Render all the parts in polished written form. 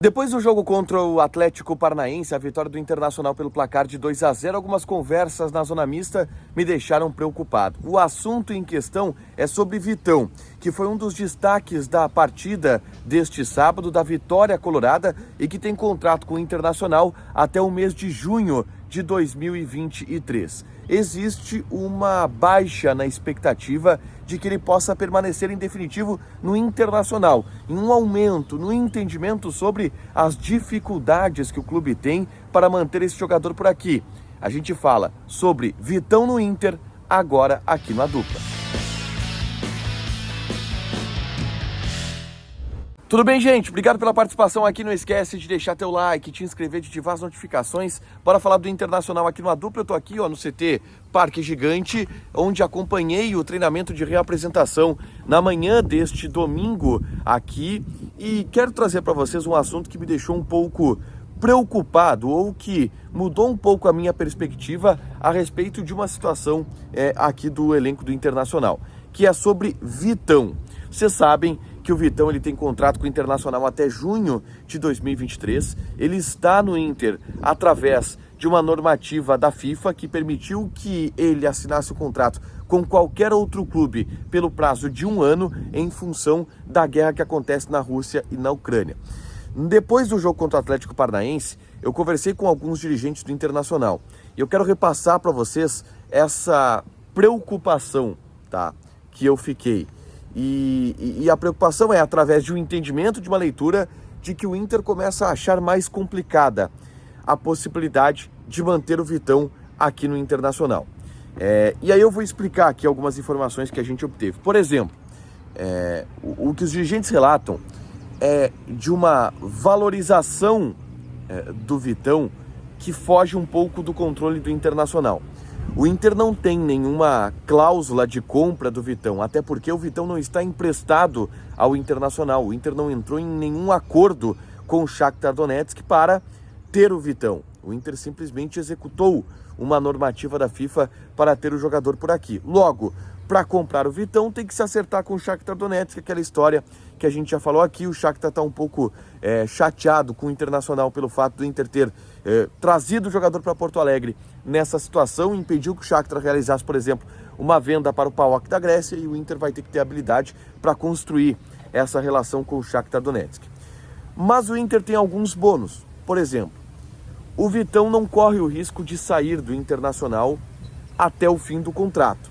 Depois do jogo contra o Atlético Paranaense, a vitória do Internacional pelo placar de 2-0, algumas conversas na zona mista me deixaram preocupado. O assunto em questão é sobre Vitão, que foi um dos destaques da partida deste sábado, da vitória colorada, e que tem contrato com o Internacional até o mês de junho de 2023. Existe uma baixa na expectativa de que ele possa permanecer em definitivo no Internacional, em um aumento no entendimento sobre as dificuldades que o clube tem para manter esse jogador por aqui. A gente fala sobre Vitão no Inter, agora aqui na Dupla. Tudo bem, gente? Obrigado pela participação aqui. Não esquece de deixar teu like, te inscrever, de ativar as notificações para falar do Internacional aqui no Dupla. Eu tô aqui no CT Parque Gigante, onde acompanhei o treinamento de reapresentação na manhã deste domingo aqui, e quero trazer para vocês um assunto que me deixou um pouco preocupado, ou que mudou um pouco a minha perspectiva a respeito de uma situação aqui do elenco do Internacional, que é sobre Vitão. Vocês sabem que o Vitão ele tem contrato com o Internacional até junho de 2023. Ele está no Inter através de uma normativa da FIFA que permitiu que ele assinasse o contrato com qualquer outro clube pelo prazo de 1 ano, em função da guerra que acontece na Rússia e na Ucrânia. Depois do jogo contra o Atlético Paranaense, eu conversei com alguns dirigentes do Internacional e eu quero repassar para vocês essa preocupação, tá, que eu fiquei. E a preocupação é através de um entendimento, de uma leitura, de que o Inter começa a achar mais complicada a possibilidade de manter o Vitão aqui no Internacional. E aí eu vou explicar aqui algumas informações que a gente obteve. Por exemplo, o que os dirigentes relatam é de uma valorização do Vitão que foge um pouco do controle do Internacional. O Inter não tem nenhuma cláusula de compra do Vitão, até porque o Vitão não está emprestado ao Internacional. O Inter não entrou em nenhum acordo com o Shakhtar Donetsk para ter o Vitão. O Inter simplesmente executou uma normativa da FIFA para ter o jogador por aqui. Logo, para comprar o Vitão tem que se acertar com o Shakhtar Donetsk, aquela história que a gente já falou aqui. O Shakhtar está um pouco chateado com o Internacional pelo fato do Inter ter trazido o jogador para Porto Alegre nessa situação, impediu que o Shakhtar realizasse, por exemplo, uma venda para o PAOK da Grécia, e o Inter vai ter que ter habilidade para construir essa relação com o Shakhtar Donetsk. Mas o Inter tem alguns bônus. Por exemplo, o Vitão não corre o risco de sair do Internacional até o fim do contrato.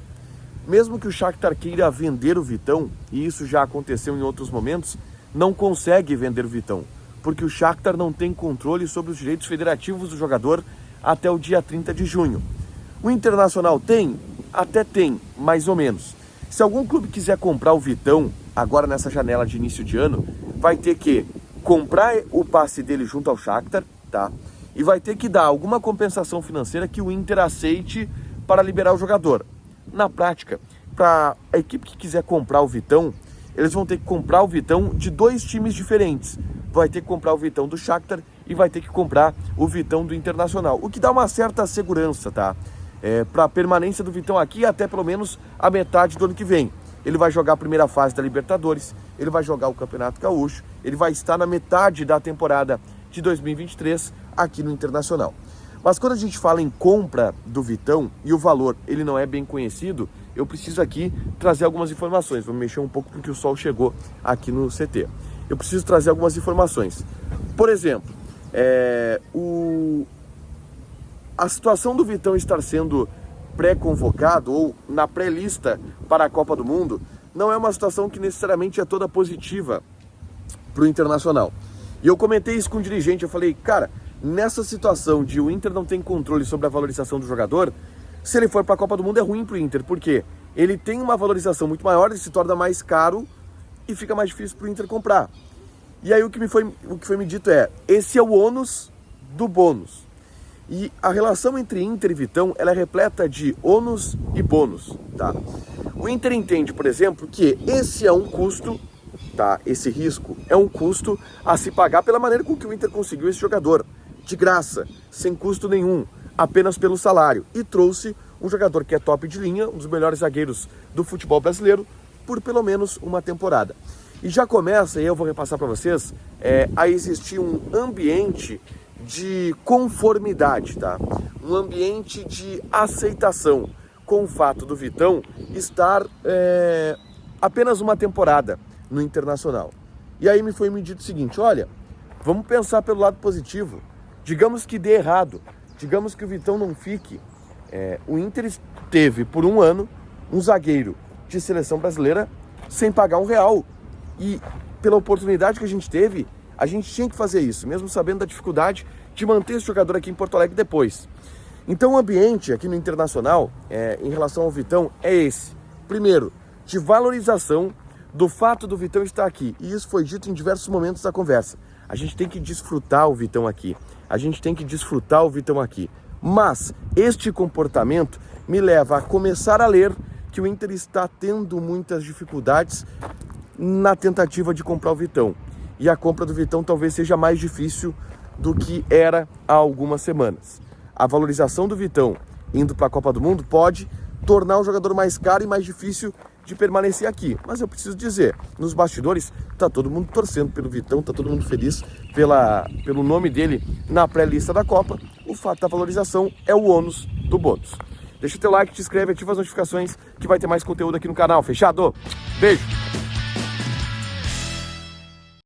Mesmo que o Shakhtar queira vender o Vitão, e isso já aconteceu em outros momentos, não consegue vender o Vitão, porque o Shakhtar não tem controle sobre os direitos federativos do jogador até o dia 30 de junho. O Internacional tem? Até tem, mais ou menos. Se algum clube quiser comprar o Vitão, agora nessa janela de início de ano, vai ter que comprar o passe dele junto ao Shakhtar, tá? E vai ter que dar alguma compensação financeira que o Inter aceite para liberar o jogador. Na prática, para a equipe que quiser comprar o Vitão, eles vão ter que comprar o Vitão de 2 times diferentes. Vai ter que comprar o Vitão do Shakhtar e vai ter que comprar o Vitão do Internacional, o que dá uma certa segurança, tá? Para a permanência do Vitão aqui até pelo menos a metade do ano que vem. Ele vai jogar a primeira fase da Libertadores, ele vai jogar o Campeonato Gaúcho, ele vai estar na metade da temporada de 2023 aqui no Internacional. Mas quando a gente fala em compra do Vitão e o valor ele não é bem conhecido, eu preciso aqui trazer algumas informações. Vou mexer um pouco porque o sol chegou aqui no CT. Eu preciso trazer algumas informações. Por exemplo, a situação do Vitão estar sendo pré-convocado ou na pré-lista para a Copa do Mundo não é uma situação que necessariamente é toda positiva para o Internacional. E eu comentei isso com o dirigente, eu falei, cara, nessa situação de o Inter não tem controle sobre a valorização do jogador, se ele for para a Copa do Mundo é ruim para o Inter, porque ele tem uma valorização muito maior, ele se torna mais caro e fica mais difícil para o Inter comprar. E aí o que foi me dito esse é o ônus do bônus. E a relação entre Inter e Vitão, ela é repleta de ônus e bônus, tá? O Inter entende, por exemplo, que esse é um custo, tá? Esse risco é um custo a se pagar pela maneira com que o Inter conseguiu esse jogador, de graça, sem custo nenhum, apenas pelo salário, e trouxe um jogador que é top de linha, um dos melhores zagueiros do futebol brasileiro, por pelo menos uma temporada. E já começa, e eu vou repassar para vocês, a existir um ambiente de conformidade, tá? Um ambiente de aceitação com o fato do Vitão estar apenas uma temporada no Internacional. E aí me foi me dito o seguinte, olha, vamos pensar pelo lado positivo. Digamos que dê errado, digamos que o Vitão não fique. O Inter teve por um ano um zagueiro de seleção brasileira sem pagar R$1. E pela oportunidade que a gente teve, a gente tinha que fazer isso, mesmo sabendo da dificuldade de manter esse jogador aqui em Porto Alegre depois. Então o ambiente aqui no Internacional, em relação ao Vitão, é esse. Primeiro, de valorização do fato do Vitão estar aqui. E isso foi dito em diversos momentos da conversa. A gente tem que desfrutar o Vitão aqui. A gente tem que desfrutar o Vitão aqui. Mas este comportamento me leva a começar a ler que o Inter está tendo muitas dificuldades na tentativa de comprar o Vitão. E a compra do Vitão talvez seja mais difícil do que era há algumas semanas. A valorização do Vitão indo para a Copa do Mundo pode tornar o jogador mais caro e mais difícil de permanecer aqui. Mas eu preciso dizer, nos bastidores está todo mundo torcendo pelo Vitão, está todo mundo feliz pelo nome dele na pré-lista da Copa. O fato da valorização é o ônus do bônus. Deixa o teu like, te inscreve, ativa as notificações que vai ter mais conteúdo aqui no canal. Fechado? Beijo!